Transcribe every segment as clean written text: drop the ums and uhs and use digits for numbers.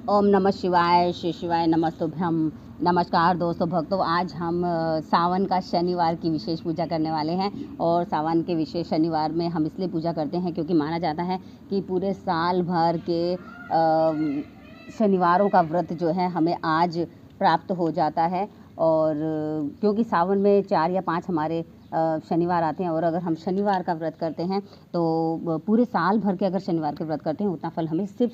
ओम नमः शिवाय, श्री शिवाय नमस्तुभ्यम। नमस्कार दोस्तों भक्तों, आज हम सावन का शनिवार की विशेष पूजा करने वाले हैं। और सावन के विशेष शनिवार में हम इसलिए पूजा करते हैं क्योंकि माना जाता है कि पूरे साल भर के शनिवारों का व्रत जो है हमें आज प्राप्त हो जाता है। और क्योंकि सावन में 4 या 5 हमारे शनिवार आते हैं, और अगर हम शनिवार का व्रत करते हैं तो पूरे साल भर के अगर शनिवार के व्रत करते हैं उतना फल हमें सिर्फ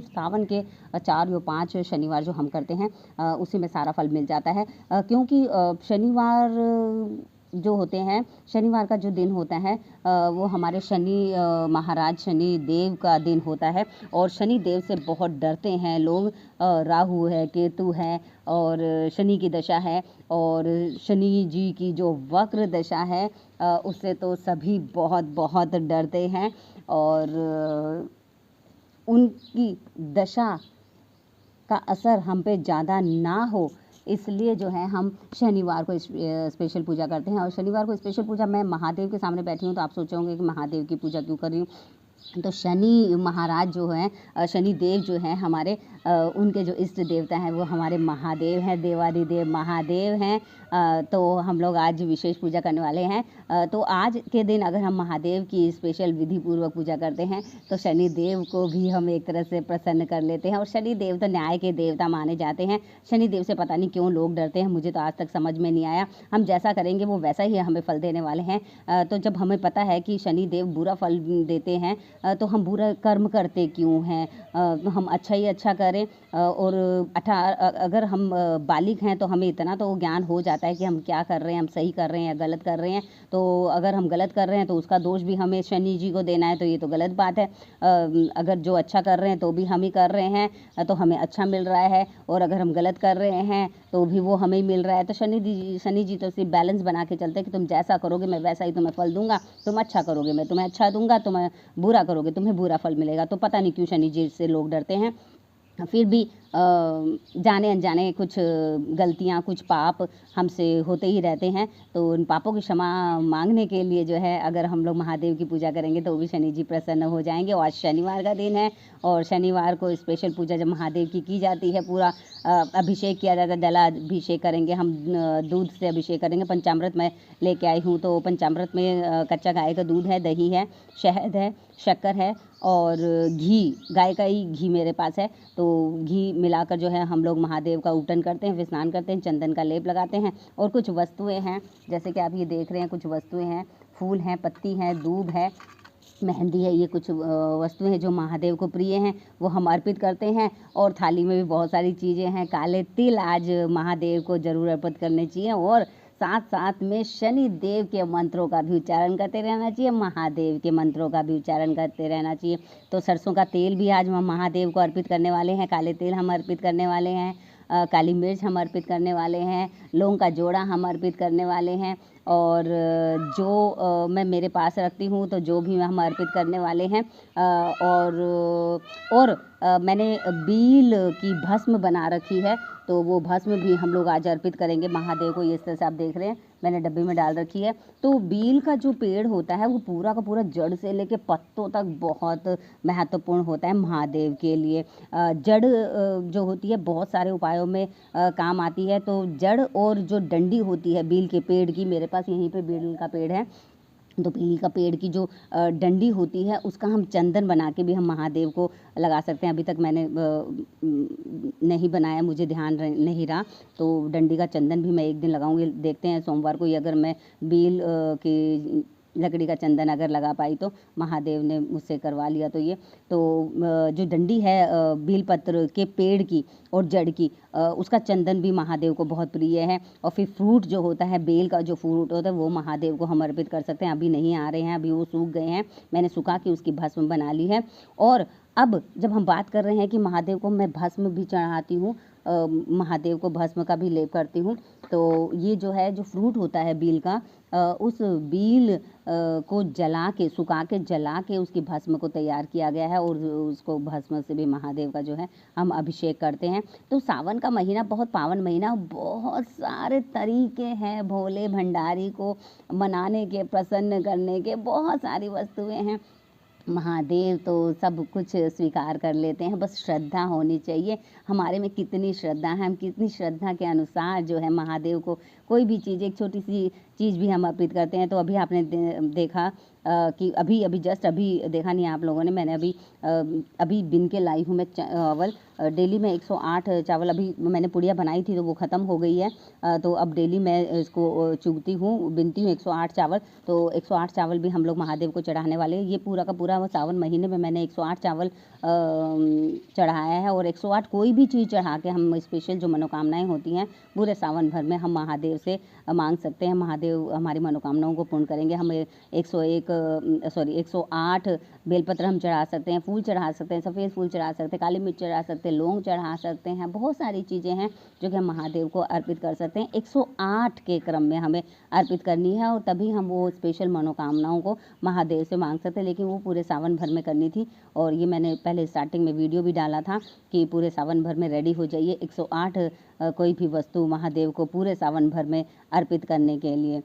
सावन के 4 या 5 शनिवार जो हम करते हैं उसी में सारा फल मिल जाता है। क्योंकि शनिवार जो होते हैं, शनिवार का जो दिन होता है वो हमारे शनि महाराज शनि देव का दिन होता है। और शनि देव से बहुत डरते हैं लोग। राहु है, केतु है और शनि की दशा है, और शनि जी की जो वक्र दशा है उससे तो सभी बहुत बहुत डरते हैं। और उनकी दशा का असर हम पे ज़्यादा ना हो, इसलिए जो है हम शनिवार को स्पेशल पूजा करते हैं। और शनिवार को स्पेशल पूजा, मैं महादेव के सामने बैठी हूँ तो आप सोचोगे कि महादेव की पूजा क्यों कर रही हूँ। तो शनि महाराज जो हैं, शनि देव जो हैं हमारे, उनके जो इष्ट देवता हैं वो हमारे महादेव हैं, देवादिदेव महादेव हैं। तो हम लोग आज विशेष पूजा करने वाले हैं। तो आज के दिन अगर हम महादेव की स्पेशल विधि पूर्वक पूजा करते हैं तो शनि देव को भी हम एक तरह से प्रसन्न कर लेते हैं। और शनि देव तो न्याय के देवता माने जाते हैं। शनि देव से पता नहीं क्यों लोग डरते हैं, मुझे तो आज तक समझ में नहीं आया। हम जैसा करेंगे वो वैसा ही हमें फल देने वाले हैं। तो जब हमें पता है कि शनि देव बुरा फल देते हैं तो हम बुरा कर्म करते क्यों हैं। हम अच्छा ही अच्छा करें। और अगर हम बालिग हैं तो हमें इतना तो ज्ञान हो जाता है कि हम क्या कर रहे हैं, हम सही कर रहे हैं या गलत कर रहे हैं। तो अगर हम गलत कर रहे हैं तो उसका दोष भी हमें शनि जी को देना है, तो ये तो गलत बात है। अगर जो अच्छा कर रहे हैं तो भी हम ही कर रहे हैं तो हमें अच्छा मिल रहा है, और अगर हम गलत कर रहे हैं तो भी वो हमें ही मिल रहा है। तो शनि जी तो सिर्फ बैलेंस बना के चलते हैं कि तुम जैसा करोगे मैं वैसा ही तुम्हें फल दूंगा, तुम अच्छा करोगे मैं तुम्हें अच्छा दूंगा, तुम बुरा करोगे तुम्हें बुरा फल मिलेगा। तो पता नहीं क्यों शनि जी से लोग डरते हैं। फिर भी जाने अनजाने कुछ गलतियाँ, कुछ पाप हमसे होते ही रहते हैं। तो उन पापों की क्षमा मांगने के लिए जो है अगर हम लोग महादेव की पूजा करेंगे तो भी शनि जी प्रसन्न हो जाएंगे। और आज शनिवार का दिन है, और शनिवार को स्पेशल पूजा जब महादेव की जाती है, पूरा अभिषेक किया जाता है। जलाभिषेक करेंगे हम, दूध से अभिषेक करेंगे। पंचामृत मैं लेके आई हूँ, तो पंचामृत में कच्चा गाय का दूध है, दही है, शहद है, शक्कर है और घी, गाय का ही घी मेरे पास है। तो घी मिलाकर जो है हम लोग महादेव का उटन करते हैं, फिर स्नान करते हैं, चंदन का लेप लगाते हैं। और कुछ वस्तुएं हैं जैसे कि आप ये देख रहे हैं, कुछ वस्तुएं हैं, फूल हैं, पत्ती हैं, दूब है, मेहंदी है। ये कुछ वस्तुएं हैं जो महादेव को प्रिय हैं, वो हम अर्पित करते हैं। और थाली में भी बहुत सारी चीज़ें हैं। काले तिल आज महादेव को जरूर अर्पित करने चाहिए, और साथ साथ में शनि देव के मंत्रों का भी उच्चारण करते रहना चाहिए, महादेव के मंत्रों का भी उच्चारण करते रहना चाहिए। तो सरसों का तेल भी आज हम महादेव को अर्पित करने वाले हैं, काले तेल हम अर्पित करने वाले हैं, काली मिर्च हम अर्पित करने वाले हैं, लौंग का जोड़ा हम अर्पित करने वाले हैं। और जो मैं मेरे पास रखती हूँ तो जो भी हम अर्पित करने वाले हैं। और मैंने बील की भस्म बना रखी है, तो वो भस्म भी हम लोग आज अर्पित करेंगे महादेव को। ये इस तरह से आप देख रहे हैं, मैंने डब्बे में डाल रखी है। तो बील का जो पेड़ होता है वो पूरा का पूरा जड़ से लेके पत्तों तक बहुत महत्वपूर्ण होता है महादेव के लिए। जड़ जो होती है बहुत सारे उपायों में काम आती है। तो जड़ और जो डंडी होती है बील के पेड़ की, मेरे पास यहीं पे बील का पेड़ है, तो बील का पेड़ की जो डंडी होती है उसका हम चंदन बना के भी हम महादेव को लगा सकते हैं। अभी तक मैंने नहीं बनाया, मुझे ध्यान नहीं रहा। तो डंडी का चंदन भी मैं एक दिन लगाऊंगी, देखते हैं सोमवार को ही अगर मैं बील की लकड़ी का चंदन अगर लगा पाई तो। महादेव ने मुझसे करवा लिया तो ये। तो जो डंडी है बीलपत्र के पेड़ की और जड़ की, उसका चंदन भी महादेव को बहुत प्रिय है। और फिर फ्रूट जो होता है, बेल का जो फ्रूट होता है वो महादेव को हम अर्पित कर सकते हैं। अभी नहीं आ रहे हैं, अभी वो सूख गए हैं, मैंने सुखा के उसकी भस्म बना ली है। और अब जब हम बात कर रहे हैं कि महादेव को मैं भस्म भी चढ़ाती हूँ, महादेव को भस्म का भी लेप करती हूँ, तो ये जो है जो फ्रूट होता है बील का, उस बील को जला के, सुखा के जला के उसकी भस्म को तैयार किया गया है, और उसको भस्म से भी महादेव का जो है हम अभिषेक करते हैं। तो सावन का महीना बहुत पावन महीना, बहुत सारे तरीके हैं भोले भंडारी को मनाने के, प्रसन्न करने के, बहुत सारी वस्तुएं हैं। महादेव तो सब कुछ स्वीकार कर लेते हैं, बस श्रद्धा होनी चाहिए। हमारे में कितनी श्रद्धा है, हम कितनी श्रद्धा के अनुसार जो है महादेव को कोई भी चीज़, एक छोटी सी चीज़ भी हम अर्पित करते हैं। तो अभी आपने देखा कि अभी अभी जस्ट अभी देखा नहीं आप लोगों ने, मैंने अभी बिन के लाई हूँ मैं चावल। डेली में 108 चावल, अभी मैंने पुड़िया बनाई थी तो वो ख़त्म हो गई है। तो अब डेली मैं इसको चुगती हूँ, बिनती हूँ 108 चावल। तो 108 चावल भी हम लोग महादेव को चढ़ाने वाले हैं। ये पूरा का पूरा सावन महीने में मैंने 108 चावल चढ़ाया है। और 108 कोई भी चीज़ चढ़ा के हम स्पेशल जो मनोकामनाएं होती हैं पूरे सावन भर में हम महादेव से मांग सकते हैं। महादेव हमारी मनोकामनाओं को पूर्ण करेंगे। हम 108 बेलपत्र हम चढ़ा सकते हैं, फूल चढ़ा सकते हैं, सफ़ेद फूल चढ़ा सकते हैं, काली मिर्च चढ़ा सकते हैं, लौंग चढ़ा सकते हैं। बहुत सारी चीज़ें हैं जो कि हम महादेव को अर्पित कर सकते हैं। 108 के क्रम में हमें अर्पित करनी है और तभी हम वो स्पेशल मनोकामनाओं को महादेव से मांग सकते हैं। लेकिन वो पूरे सावन भर में करनी थी और ये मैंने पहले स्टार्टिंग में वीडियो भी डाला था कि पूरे सावन भर में रेडी हो जाइए 108 कोई भी वस्तु महादेव को पूरे सावन भर में अर्पित करने के लिए।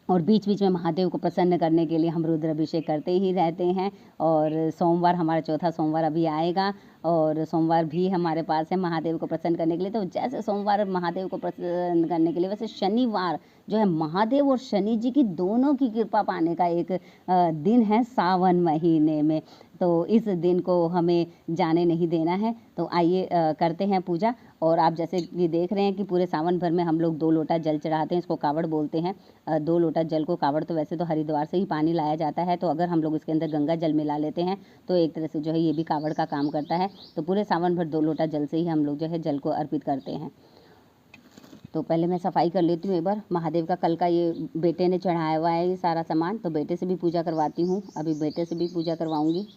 और बीच बीच में महादेव को प्रसन्न करने के लिए हम रुद्राभिषेक करते ही रहते हैं। और सोमवार हमारा चौथा सोमवार अभी आएगा और सोमवार भी हमारे पास है महादेव को प्रसन्न करने के लिए। तो जैसे सोमवार महादेव को प्रसन्न करने के लिए, वैसे शनिवार जो है महादेव और शनि जी की दोनों की कृपा पाने का एक दिन है सावन महीने में। तो इस दिन को हमें जाने नहीं देना है। तो आइए करते हैं पूजा। और आप जैसे कि देख रहे हैं कि पूरे सावन भर में हम लोग 2 लोटा जल चढ़ाते हैं, इसको कावड़ बोलते हैं। 2 लोटा जल को, कावड़ तो वैसे तो हरिद्वार से ही पानी लाया जाता है, तो अगर हम लोग इसके अंदर गंगा जल मिला लेते हैं तो एक तरह से जो है ये भी कावड़ का काम करता है। तो पूरे सावन भर 2 लोटा जल से ही हम लोग जो है जल को अर्पित करते हैं। तो पहले मैं सफाई कर लेती हूँ एक बार। महादेव का कल का ये बेटे ने चढ़ाया हुआ है ये सारा सामान, तो बेटे से भी पूजा करवाती हूँ। अभी बेटे से भी पूजा करवाऊँगी।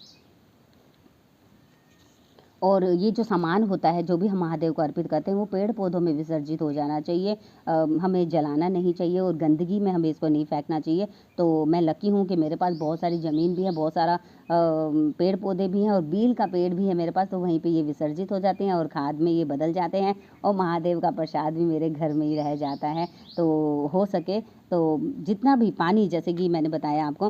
और ये जो सामान होता है जो भी हम महादेव को अर्पित करते हैं वो पेड़ पौधों में विसर्जित हो जाना चाहिए। हमें जलाना नहीं चाहिए और गंदगी में हमें इसको नहीं फेंकना चाहिए। तो मैं लकी हूँ कि मेरे पास बहुत सारी ज़मीन भी है, बहुत सारा पेड़ पौधे भी हैं और बील का पेड़ भी है मेरे पास। तो वहीं पे ये विसर्जित हो जाते हैं और खाद में ये बदल जाते हैं और महादेव का प्रसाद भी मेरे घर में ही रह जाता है। तो हो सके तो जितना भी पानी, जैसे कि मैंने बताया आपको,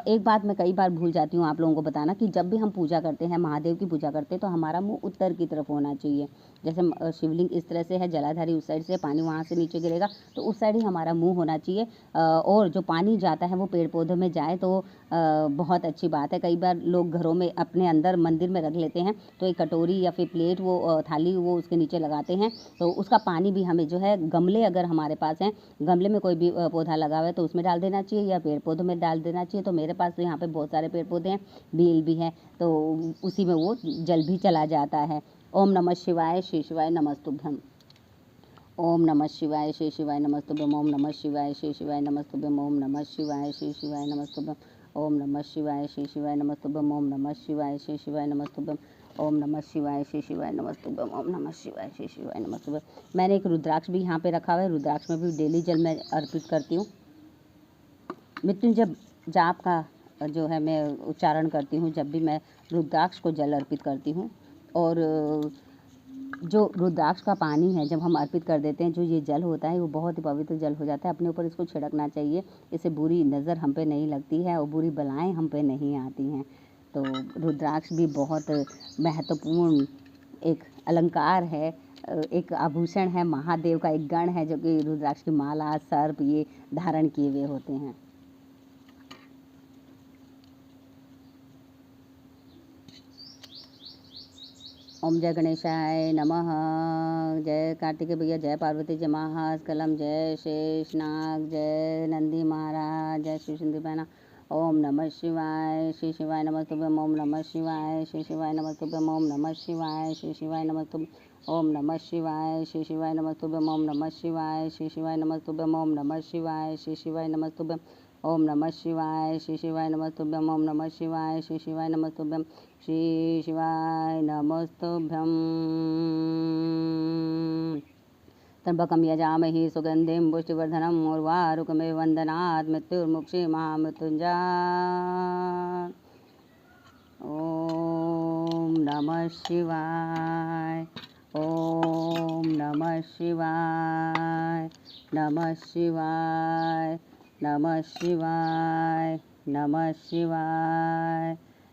एक बात मैं कई बार भूल जाती हूँ आप लोगों को बताना कि जब भी हम पूजा करते हैं, महादेव की पूजा करते हैं, तो हमारा मुंह उत्तर की तरफ होना चाहिए। जैसे शिवलिंग इस तरह से है, जलाधारी उस साइड से, पानी वहाँ से नीचे गिरेगा तो उस साइड ही हमारा मुंह होना चाहिए। और जो पानी जाता है वो पेड़ पौधों में जाए तो बहुत अच्छी बात है। कई बार लोग घरों में अपने अंदर मंदिर में रख लेते हैं तो एक कटोरी या फिर प्लेट, वो थाली वो उसके नीचे लगाते हैं। तो उसका पानी भी हमें जो है, गमले अगर हमारे पास हैं, गमले में कोई भी पौधा लगा हुआ है तो उसमें डाल देना चाहिए या पेड़ पौधों में डाल देना चाहिए। तो मेरे पास तो यहाँ पे बहुत सारे पेड़ पौधे हैं, बेल भी है, तो उसी में वो जल भी चला जाता है। ओम नमः शिवाय, श्री शिवाय नमस्तुभ्यम। ओम नमः शिवाय, श्री शिवाय नमस्तुभ्यम। ओम नमः शिवाय, श्री शिवाय नमस्तुभ्यम। ओम नमः शिवाय, श्री शिवाय नमस्तुभ्यम। ओम नमः शिवाय, श्री शिवाय नमस्तुभ्यम। ओम नमः शिवाय, श्री शिवाय नमस्तुभ्यम। ओम नमः शिवाय, श्री शिवाय नमस्तुभ्यम। ओम नमः शिवाय, श्री शिवाय नमस्तुभ्यम। मैंने एक रुद्राक्ष भी यहाँ पे रखा हुआ है, रुद्राक्ष में भी डेली जल मैं अर्पित करती हूँ। मृत्युंजय जाप का जो है मैं उच्चारण करती हूँ जब भी मैं रुद्राक्ष को जल अर्पित करती हूँ। और जो रुद्राक्ष का पानी है जब हम अर्पित कर देते हैं, जो ये जल होता है वो बहुत ही पवित्र जल हो जाता है। अपने ऊपर इसको छिड़कना चाहिए, इससे बुरी नज़र हम पे नहीं लगती है और बुरी बलाएं हम पे नहीं आती हैं। तो रुद्राक्ष भी बहुत महत्वपूर्ण एक अलंकार है, एक आभूषण है। महादेव का एक गण है जो कि रुद्राक्ष की माला, सर्प ये धारण किए हुए होते हैं। ओम जय गणेशाय नमः। जय कार्तिकेय भैया, जय पार्वती, जय महास्कलम, जय शेषनाग, जय नंदी महाराज, जय शिव सिंधु बहना। ओम नमः शिवाय, श्री शिवाय नमस्तुभ्यम। ओम नमः शिवाय, श्री शिवाय नमस्तुभ्यम। ओम नमः शिवाय, श्री शिवाय नमस्तुभ्यम। ओम नमः शिवाय, श्री शिवाय नमस्तुभ्यम। ओम नमः शिवाय, श्री शिवाय नमस्तुभ्यम। ओम नमः शिवाय, श्री शिवाय नमस्तुभ्यम। ओम नमः शिवाय, श्री शिवाय नमस्तुभ्यम। ओम नमः शिवाय, श्री शिवाय नमस्तुभ्यम। श्री शिवाय नमस्तुभ्यं। त्र्यंबकं यजामहे सुगन्धिं पुष्टिवर्धनम् उर्वारुकमिव वन्दनात् मृत्युर्मुक्षीमामृत्युञ्जय। ओम नमः शिवाय, ओम नमः शिवाय, नमः शिवाय, नमः शिवाय, नमः शिवाय,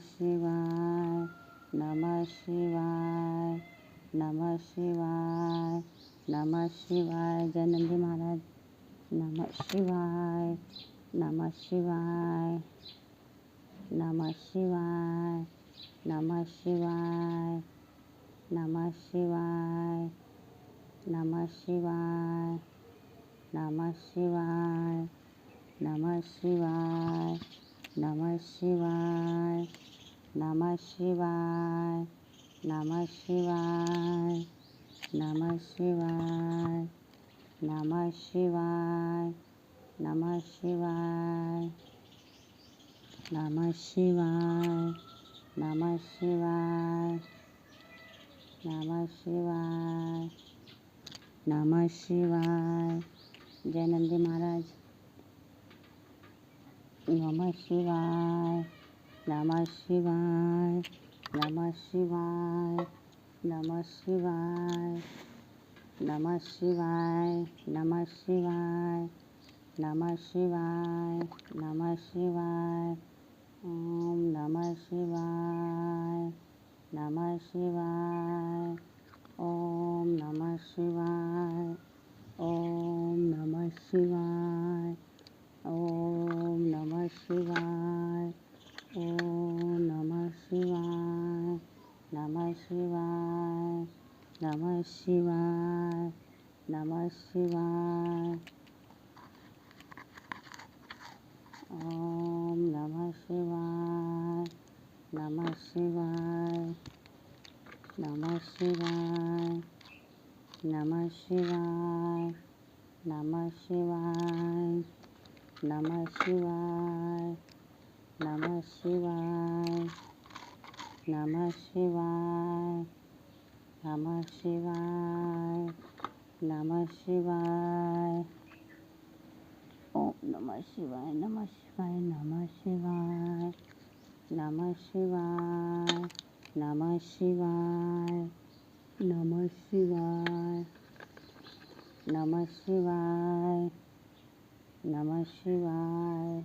शिवाय, नमः शिवाय, नमः शिवाय, नमः शिवाय। जय नंदी महाराज। नमः शिवाय, नमः शिवाय, नमः शिवाय, नमः शिवाय, नमः शिवाय, नमः शिवाय, नमः शिवाय, नमः शिवाय, नमः शिवाय, नमः शिवाय, नमः शिवाय, नमः शिवाय, नमः शिवाय, नमः शिवाय, नमः शिवाय, नमः शिवाय, नमः शिवाय, नमः शिवाय। जय नंदी महाराज। नमः शिवाय, नमः शिवाय, नमः शिवाय, नमः शिवाय, नमः शिवाय, नमः शिवाय, नमः शिवाय, नमः शिवाय। ओम नमः शिवाय, नमः शिवाय, ओम नमः शिवाय, ओम नमः शिवाय, ओम नमः शिवाय, ओम नमः शिवाय, नमः शिवाय, नमः शिवाय, नमः शिवाय, ओम नमः शिवाय, नमः शिवाय, नमः शिवाय, नमः शिवाय, नमः शिवाय, नमः शिवाय, नमः शिवाय, नमः शिवाय, नमः शिवाय, नमः शिवाय। ओम नमः शिवाय, नमः शिवाय, नमः शिवाय, नमः शिवाय, नमः शिवाय, नमः शिवाय, नमः शिवाय, नमः शिवाय,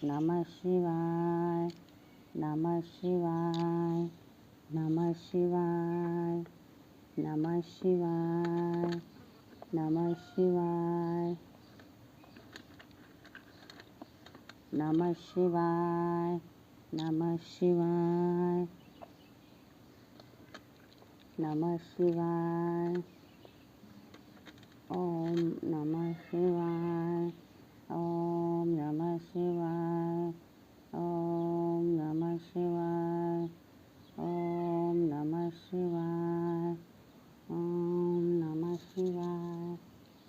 नमः शिवाय, नमः शिवाय, नमः शिवाय, नमः शिवाय, नमः शिवाय, नमः शिवाय, नमः शिवाय, नमः शिवाय। ओम नमः शिवाय, ओम नमः शिवाय, ओम नमः शिवाय, ओम नमः शिवाय, ओम नमः शिवाय,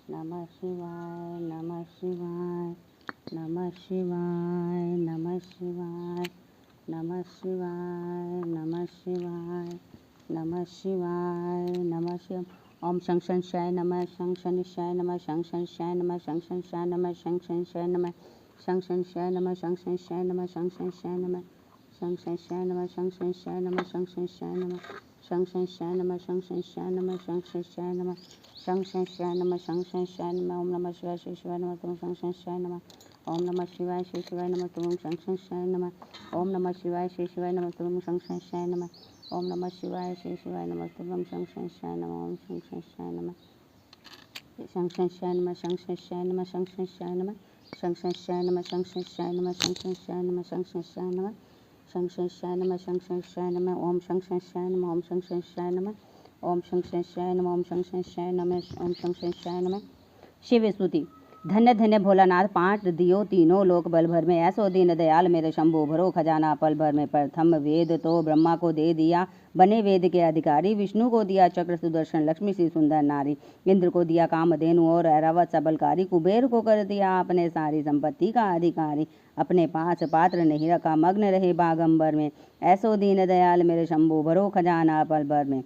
नमः शिवाय, नमः शिवाय, नमः शिवाय, नमः शिवाय, नमः शिवाय, नमः शिवाय, नमः शिवाय, नमः शिवाय। ओम शं शंशाय नमः, शं शनिशाय नमः, शं शंशाय नमः, शं शंशाय नमः, शं शंशाय नमः, शं शंशाय नमः, शं शंशाय नमः, शं शंशाय नमः, शं शंशाय नमः, शं शंशाय नमः, शं शंशाय नमः, शं शंशाय नमः, शं शंशाय नमः, शं शंशाय नमः, शं शंशाय नमः, शं शंशाय नमः। ओम नमः शिवाय, श्री शिवाय नमः, तुम शं शंशाय नमः। ओम नमः शिवाय, श्री शिवाय नमः, तुम शं शंशाय नमः। ओम नमः शिवाय, श्री शिवाय नमः, तुम शं शंशाय नमः। ओम नमः शिवाय, श्री शिवाय नमः, तुम शं शंशाय नमः। ओम शं शंशाय नमः, शं शंशाय नमः, शं शंशाय नमः, शं शंशाय नमः, शं शंशाय नमः, शं शंशाय नमः, शं शंशाय नमः, शं शंशाय नमः, शं शंशाय नमः, शं शंशाय नमः। ओम शं शंशाय नमः, ओम शं शंशाय नमः, ओम शं शंशाय नमः, ओम शं शंशाय नमः, ओम शं शंशाय नमः। शिव स्तुति। धन्य धन्य भोलानाथ, पांच दियो तीनों लोक बल भर में, ऐसो दीन दयाल मेरे शंभु, भरो खजाना पल भर में। प्रथम वेद तो ब्रह्मा को दे दिया, बने वेद के अधिकारी। विष्णु को दिया चक्र सुदर्शन, लक्ष्मी सी सुंदर नारी। इंद्र को दिया कामधेनु और ऐरावत सबलकारी। कुबेर को कर दिया आपने सारी संपत्ति का अधिकारी। अपने पास पात्र नहीं रखा, मग्न रहे बागंबर में। ऐसो दीन दयाल मेरे शंभु, भरो खजाना पल भर में।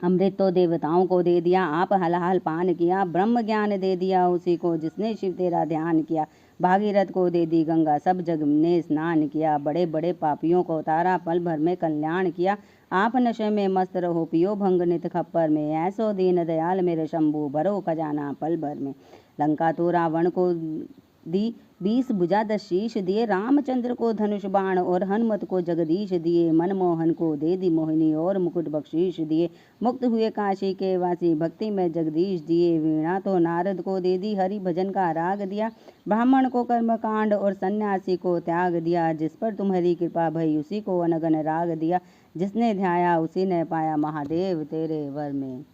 अमृत तो देवताओं को दे दिया, आप हलाहल पान किया। ब्रह्म ज्ञान दे दिया उसी को, जिसने शिव तेरा ध्यान किया। भागीरथ को दे दी गंगा, सब जग ने स्नान किया। बड़े बड़े पापियों को उतारा, पल भर में कल्याण किया। आप नशे में मस्त रहो, पियो भंग नित खप्पर में। ऐसो दीन दयाल मेरे शंभु, भरो खजाना पल भर में। लंका तो रावण को दी, 20 भुजा 10 शीश दिए, रामचंद्र को धनुष बाण और हनुमत को जगदीश दिए, मनमोहन को दे दी मोहिनी और मुकुट बख्शीश दिए, मुक्त हुए काशी के वासी भक्ति में जगदीश दिए, वीणा तो नारद को दे दी, हरि भजन का राग दिया, ब्राह्मण को कर्मकांड और सन्यासी को त्याग दिया, जिस पर तुम्हारी कृपा भई उसी को अनगन राग दिया, जिसने ध्याया उसी ने पाया महादेव तेरे वर में।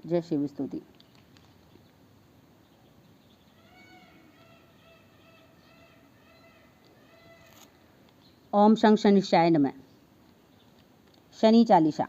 जय शिव स्तुति। ओम शं शनिश्चाय नमः। शनि चालीसा।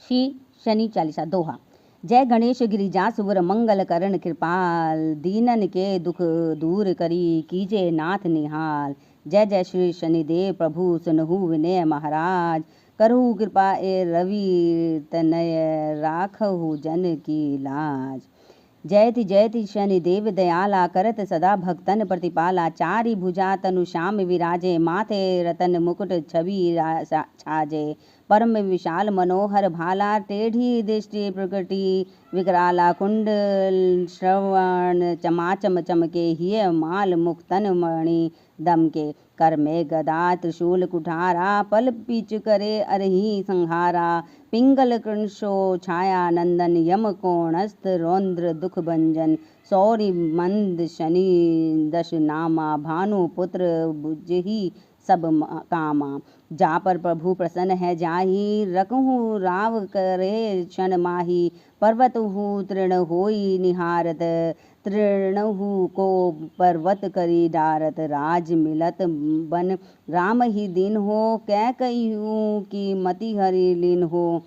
श्री शनि चालीसा दोहा। जय गणेश गिरिजा सुवर मंगल करण कृपाल, दीनन के दुख दूर करी कीजे नाथ निहाल। जय जय श्री शनिदेव प्रभु सुनहु विनय महाराज, करहु कृपा ए रवि तनय राखहु जन की लाज। जयति शनिदेव दयाला, करत सदा भक्तन प्रतिपाला, चारि भुजा तनु श्याम विराजे, माथे रतन मुकुट छवि छाजे, परम विशाल मनोहर भाला, टेढ़ी दृष्टि प्रकृति विकराला, कुंडल श्रवण चमाचम चमके, हिय माल मुक्तन मणि दमके, कर में गदा त्रिशूल कुठारा, पल पीच करे अरही संहारा, पिंगल कृंशो छाया नंदन, यम कोणस्थ रौद्र दुख भंजन, सौरी मंद शनि दश नामा, भानु पुत्र बुझहि सब कामा। जा पर प्रभु प्रसन्न है जाहि, रकहु राव करे क्षण माही, पर्वतहु तृण होई निहारत, तृणहु को पर्वत करी डारत, राज मिलत बन राम ही दिन हो, कैकयू की मति हरि लीन हो,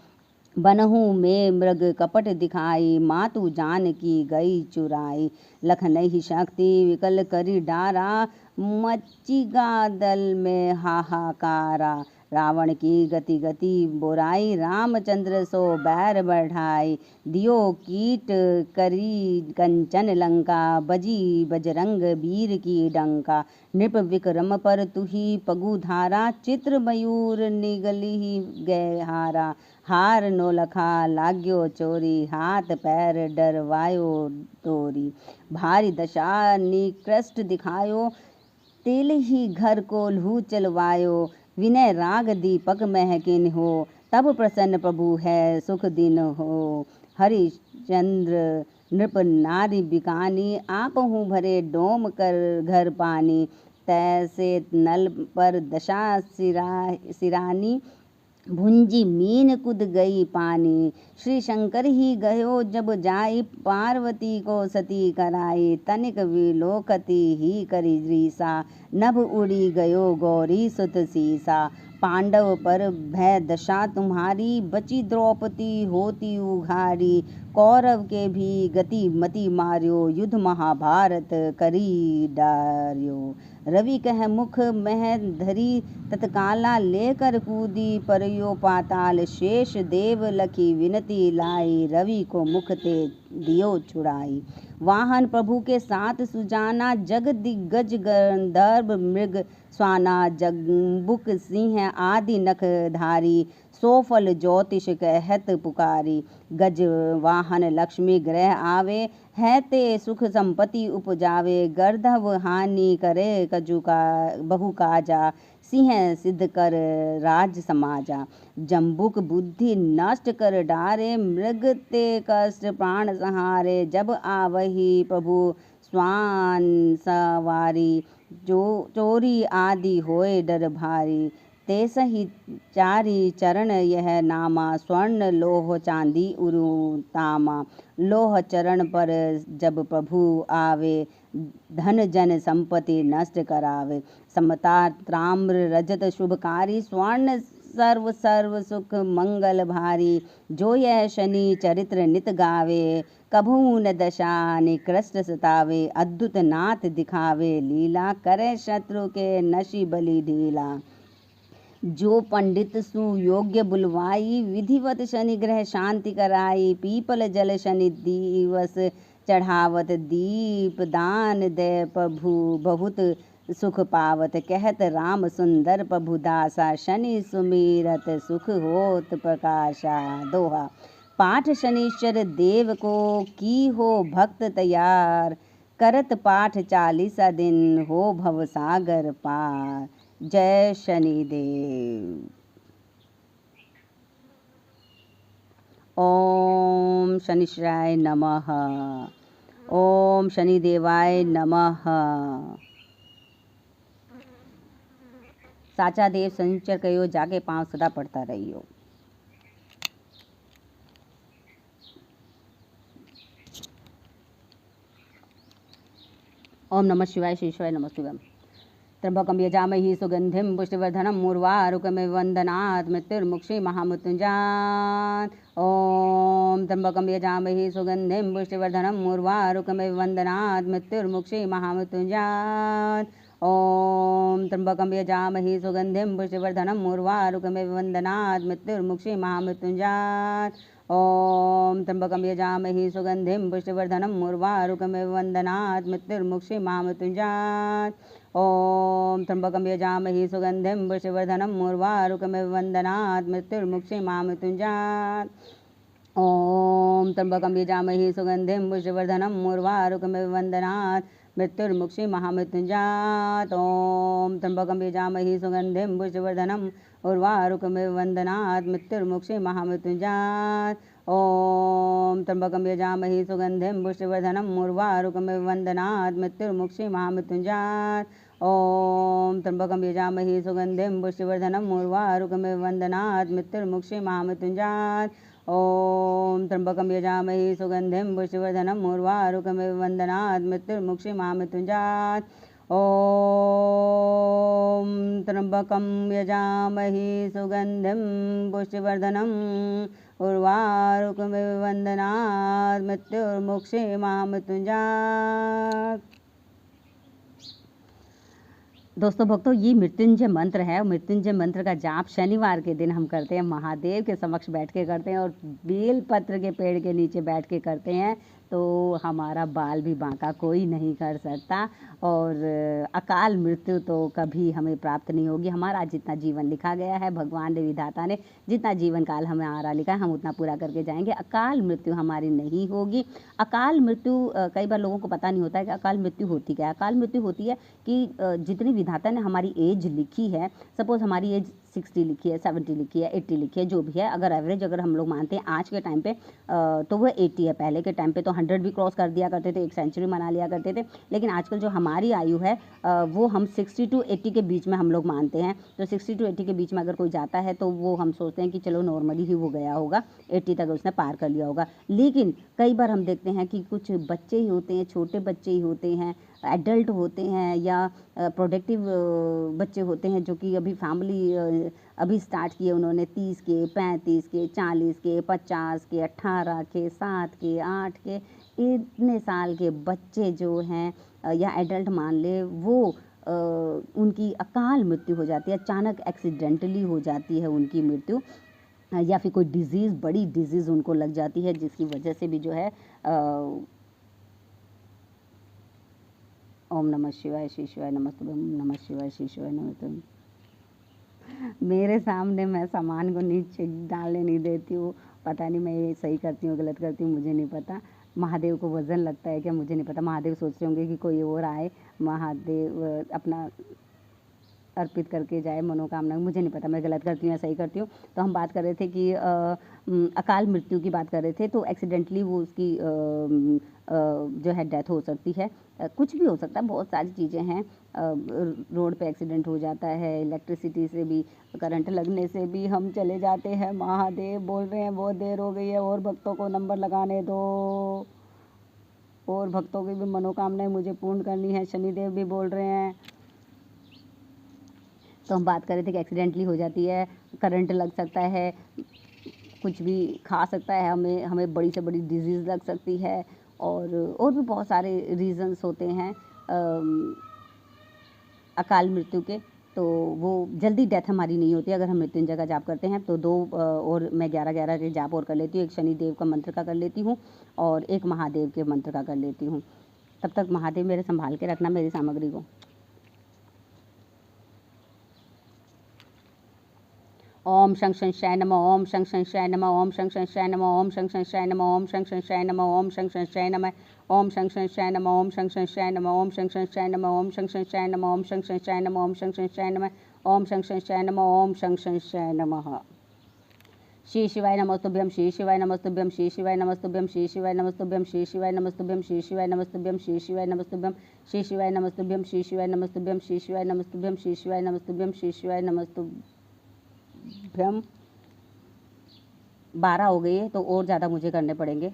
बनहु में मृग कपट दिखाई, मातु जान की गई चुराई, लखनहि शक्ति विकल करी डारा, मच्चिगा दल में हाहाकारा, रावण की गति गति बुराई, रामचंद्र सो बैर बढ़ाई, दियो कीट करी कंचन लंका, बजी बजरंग वीर की डंका, नृप विक्रम पर तुही पगु धारा, चित्र मयूर निगली गए हारा, हार नौलखा लाग्यो चोरी, हाथ पैर डरवायो तोरी, भारी दशा निकृष्ट दिखायो, तेल ही घर को लहू चलवायो, विनय राग दीपक महकिन हो, तब प्रसन्न प्रभु है सुख दिन हो, हरिश्चंद्र नृप नारी बिकानी, आप हूँ भरे डोम कर घर पानी, तैसे नल पर दशा सिरानी, भुंजी मीन कुद गई पानी, श्री शंकर ही गयो जब जाई, पार्वती को सती कराई, तनिक विलोकती ही करी दृसा, नभ उड़ी गयो गौरी सुत सीसा, पांडव पर भय दशा तुम्हारी, बची द्रौपदी होती उघारी, कौरव के भी गति मति मार्यो, युद्ध महाभारत करी डार्यो, रवि कह मुख मह धरी तत्काला, लेकर कूदी परयो पाताल, शेष देव लखी विनती लाई, रवि को मुख ते दियो छुड़ाई, वाहन प्रभु के साथ सुजाना, जग दिग्गज गंधर्व मृग स्वाना, जम्बुक सिंह आदि नख धारी, सो फल ज्योतिष कहत पुकारी, गज वाहन लक्ष्मी ग्रह आवे, है ते सुख संपत्ति उपजावे, गर्धव हानि करे कजु का बहु काजा, सिंह सिद्ध कर राज समाजा, जम्बुक बुद्धि नष्ट कर डारे, मृग ते कष्ट प्राण सहारे, जब आवही प्रभु स्वान सवारी, जो चोरी आदि होए डर भारी, ते सही चारि चरण यह नामा, स्वर्ण लोह चांदी उरु तामा, लोह चरण पर जब प्रभु आवे, धन जन संपत्ति नष्ट करावे, समता ताम्र रजत शुभकारी, स्वर्ण सर्व सर्व सुख मंगल भारी, जो यह शनि चरित्र नित गावे, कभू न दशा निकृष्ट सतावे, अद्भुत नाथ दिखावे लीला, करे शत्रु के नशि बलि ढीला, जो पंडित सुयोग्य बुलवाई, विधिवत शनि ग्रह शांति कराई, पीपल जल शनि दिवस चढ़ावत दीप दान दे प्रभु बहुत सुख पावत। कहत राम सुंदर प्रभु दासा शनि सुमीरत सुख होत प्रकाशा। दोहा। पाठ शनिश्चर देव को की हो भक्त तैयार, करत पाठ 40 दिन हो भवसागर पार। जय शनिदेव। ओम शनिश्चराय नमः। ओम शनिदेवाय नमः। साचा देव शनिचर कयो जाके पांव सदा पड़ता रहियो। ओम नमः शिवाय। श्री शिवाय नमस्तुभ्यं। त्र्यंबकं यजामहे सुगंधिं पुष्टिवर्धनम् उर्वारुकमिव वन्दनात् मृत्युर्मुक्षीयमामृत्युञ्जयात्। ओम त्र्यंबकं यजामहे सुगंधिं पुष्टिवर्धनम् उर्वारुकमिव वन्दनात् मृत्युर्मुक्षीयमामृत्युञ्जयात्। ओम त्र्यंबकं यजामहे सुगंधिं पुष्टिवर्धनम् उर्वारुकमिव वन्दनात् मृत्युर्मुक्षीयमामृत्युञ्जयात्। ओम त्र्यंबकं यजामहे सुगंधिं पुष्टिवर्धनम् उर्वारुकमिव वन्दनात् मृत्युर्मुक्षीयमामृत्युञ्जयात्। ओम त्र्यंबकं यजामहे सुगंधिं पुष्टिवर्धनम् उर्वारुकमिव वन्दनात् मृत्युर्मुक्षीयमामृत्युञ्जयात्। ओम त्र्यंबकं यजामहे सुगंधिं पुष्टिवर्धनम् उर्वारुकमिव वन्दनात् मृत्युर्मुक्षीयमामृत्युञ्जयात्। ओम त्र्यंबकं यजामहे सुगंधिं पुष्टिवर्धनम् उर्वारुकमिव वन्दनात् मृत्युर्मुक्षीयमामृत्युञ्जयात्। ओम त्र्यंबकं यजामहे सुगंधिं पुष्टिवर्धनम् उर्वारुकमिव वन्दनात् मृत्युर्मुक्षीयमामृत्युञ्जयात्। ओम त्र्यंबकं यजामहे सुगंधिं पुष्टिवर्धनम् उर्वारुकमिव वन्दनात् मृत्युर्मुक्षीयमामृत्युञ्जयात्। ओम त्र्यंबकं यजामहे सुगंधिं पुष्टिवर्धनम् उर्वारुकमिव वन्दनात् मृत्युर्मुक्षीयमामृत्युञ्जयात्। ओम त्र्यंबकं यजामहे सुगंधिं पुष्टिवर्धनम् उर्वारुकमिव वन्दनात् मृत्युर्मुक्षीयमामृत्युञ्जयात्। दोस्तों भक्तों, ये मृत्युंजय मंत्र है। मृत्युंजय मंत्र का जाप शनिवार के दिन हम करते हैं, महादेव के समक्ष बैठ के करते हैं और बेल पत्र के पेड़ के नीचे बैठ के करते हैं। तो हमारा बाल भी बांका कोई नहीं कर सकता और अकाल मृत्यु तो कभी हमें प्राप्त नहीं होगी। हमारा जितना जीवन लिखा गया है, भगवान ने विधाता ने जितना जीवन काल हमारा लिखा है, हम उतना पूरा करके जाएंगे। अकाल मृत्यु हमारी नहीं होगी। अकाल मृत्यु कई बार लोगों को पता नहीं होता है कि अकाल मृत्यु होती क्या है। अकाल मृत्यु होती है कि जितनी विधाता ने हमारी एज लिखी है, सपोज हमारी एज 60 लिखी है, 70 लिखी है, 80 लिखी है, जो भी है, अगर एवरेज अगर हम लोग मानते हैं आज के टाइम पे तो वह 80 है। पहले के टाइम पे तो 100 भी क्रॉस कर दिया करते थे, 1 सेंचुरी मना लिया करते थे। लेकिन आजकल जो हमारी आयु है वो हम 60 to 80 के बीच में हम लोग मानते हैं। तो 60 to 80 के बीच में अगर कोई जाता है तो वो हम सोचते हैं कि चलो नॉर्मली ही वो गया होगा, 80 तक उसने पार कर लिया होगा। लेकिन कई बार हम देखते हैं कि कुछ बच्चे ही होते हैं, छोटे बच्चे ही होते हैं, एडल्ट होते हैं या प्रोडक्टिव बच्चे होते हैं जो कि अभी फैमिली अभी स्टार्ट किए उन्होंने, 30 के, 35 के, 40 के, 50 के, 18 के, 7 के, 8 के, इतने साल के बच्चे जो हैं या एडल्ट मान ले, वो उनकी अकाल मृत्यु हो जाती है। अचानक एक्सीडेंटली हो जाती है उनकी मृत्यु, या फिर कोई डिजीज़, बड़ी डिजीज़ उनको लग जाती है जिसकी वजह से भी जो है ओम नमः शिवाय। श्री शिवाय नमस्तुभ्यं। ओम नमः शिवाय। श्री शिवाय नमस्तुभ्यं। मेरे सामने मैं सामान को नीचे डालने नहीं देती हूँ। पता नहीं मैं ये सही करती हूँ गलत करती हूँ, मुझे नहीं पता। महादेव को वजन लगता है क्या, मुझे नहीं पता। महादेव सोच रहे होंगे कि कोई और आए, महादेव अपना अर्पित करके जाए मनोकामना, मुझे नहीं पता मैं गलत करती हूँ या सही करती हूँ। तो हम बात कर रहे थे कि अकाल मृत्यु की बात कर रहे थे। तो एक्सीडेंटली वो उसकी जो है डेथ हो सकती है। कुछ भी हो सकता है, बहुत सारी चीज़ें हैं। रोड पे एक्सीडेंट हो जाता है, इलेक्ट्रिसिटी से भी, करंट लगने से भी हम चले जाते हैं। महादेव बोल रहे हैं बहुत देर हो गई है और भक्तों को नंबर लगाने दो, और भक्तों की भी मनोकामनाएं मुझे पूर्ण करनी है। शनिदेव भी बोल रहे हैं। तो हम बात कर रहे थे कि एक्सीडेंटली हो जाती है, करंट लग सकता है, कुछ भी खा सकता है, हमें बड़ी से बड़ी डिजीज़ लग सकती है, और भी बहुत सारे रीज़न्स होते हैं अकाल मृत्यु के। तो वो जल्दी डेथ हमारी नहीं होती अगर हम मृत्युंजय का जाप करते हैं। तो 2 और मैं 11-11 के जाप और कर लेती हूँ। एक शनिदेव का मंत्र का कर लेती हूँ और एक महादेव के मंत्र का कर लेती हूँ। तब तक महादेव मेरे संभाल के रखना मेरी सामग्री को। ओम शं शंशाय नमः, ओम शं शंशाय नमः, ओम शं शंशाय नमः, ओम शं शंशाय नमः, ओम शं शंशाय नमः, ओम शं शंशाय नमः, ओम शं शंशाय नमः, ओम शं शंशाय नमः, ओम शं शंशाय नमः, ओम शं शंशाय नमः, ओम शं शंशाय नमः, ओम शं शंशाय नमः, ओम शं शंशाय नमः, ओम शं शंशाय नमः। श्री शिवाय नमस्तुभ्यं, श्री शिवाय नमस्तुभ्यं, श्री शिवाय नमस्तुभ्यं, श्री शिवाय नमस्तुभ्यं, श्री शिवाय नमस्तुभ्यं, श्री शिवाय नमस्तुभ्यं, श्री शिवाय नमस्तुभ्यं, श्री शिवाय नमस्तुभ्यं, श्री शिवाय नमस्तुभ्यं, श्री शिवाय नमस्तुभ्यं, श्री शिवाय नमस्तुभ्यं, श्री शिवाय नमस्तुभ्यं। 12 हो गई है तो और ज़्यादा मुझे करने पड़ेंगे।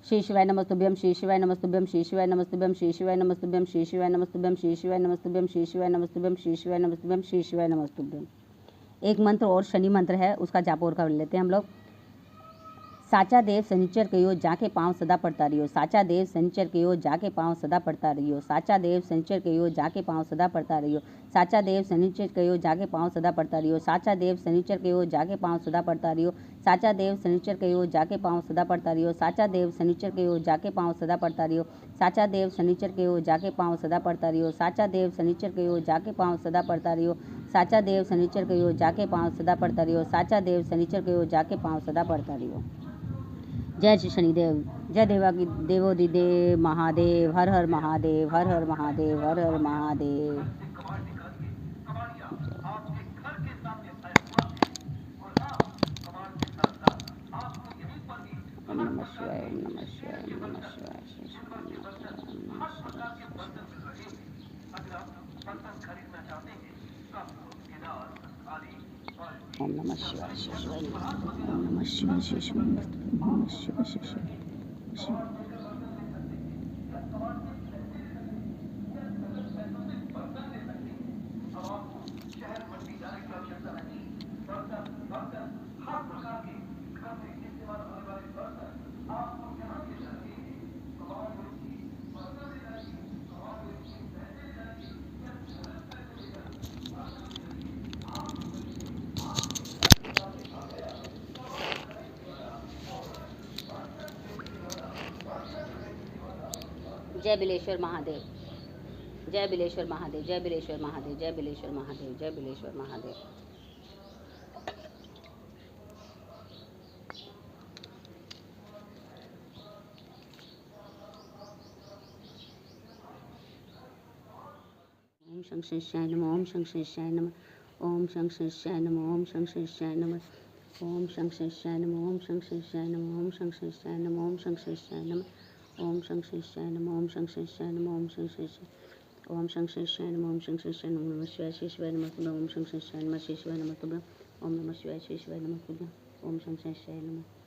श्री शिवाय नमस्तुभ्यं, श्री शिवाय नमस्तुभ्यं, श्री शिवाय नमस्तुभ्यं, श्री शिवाय नमस्तुभ्यं, श्री शिवाय नमस्तुभ्यं, श्री शिवाय नमस्तुभ्यं, श्री शिवाय नमस्तुभ्यं, श्री शिवाय नमस्तुभ्यं, श्री शिवाय नमस्तुभ्यं। एक मंत्र और शनि मंत्र है, उसका जाप और कर लेते हैं हम लोग। साचा देव शनिचर कयो जाके पाँव सदा पड़ता रहियो, साचा देव शनिचर कयो जाके पाँव सदा पड़ता रहियो, साचा देव शनिचर कयो जाके पाँव सदा पड़ता रहियो, साचा देव शनिचर कयो जाके पाँव सदा पड़ता रहियो, साचा देव शनिचर कयो जाके पाँव सदा पड़ता रहियो, साचा देव शनिचर कयो जाके पाँव सदा पड़ता रहियो, साचा देव शनिचर कयो जाके पाँव सदा पड़ता रहियो, साचा देव शनिचर कयो जाके पाँव सदा पड़ता रहियो, साचा देव शनिचर कयो जाके पाँव सदा पड़ता रहियो, साचा देव शनिचर कयो जाके पाँव सदा पड़ता रहियो, साचा देव शनिचर कयो जाके पाँव सदा पड़ता रहियो। जय श्री शनिदेव, जय देवोदिदेव महादेव, हर हर महादेव, हर हर महादेव, हर हर महादेव। ओम नमः शिवाय, ओम नमः शिवाय, ओम नमः शिवाय, ओम नमः शिवाय, शिवाय ओम नमः शिवाय, शिवाय ओम नमः शिवाय, शिवाय। जय बिलेश्वर महादेव, जय बिलेश्वर महादेव, जय बिलेश्वर महादेव, जय बिलेश्वर महादेव, जय बिलेश्वर महादेव। ओम शं शंशाय नमः, ओम शं शंशाय नमः, ओम शं शंशाय नमः, ओम शं शंशाय नमः, ओम शं शंशाय नमः, ओम शं शंशाय नमः, ओम शं शंशाय नमः, ओम शं शंशाय नमः, ओम शं शंशाय नमः, ओम शं शंशाय नमः, ओम शं शंशाय, ओम शं शंशाय नमः, ओम शं शंशाय नमः, नमः शिवाय, श्री शिवाय नमस्तुभ्यं, ओम शं शंशाय नमः, श्री शिवाय नमस्तुभ्यं, ओम नमः शिवाय, श्री शिवाय नमस्तुभ्यं, ओम शं शंशाय नमः।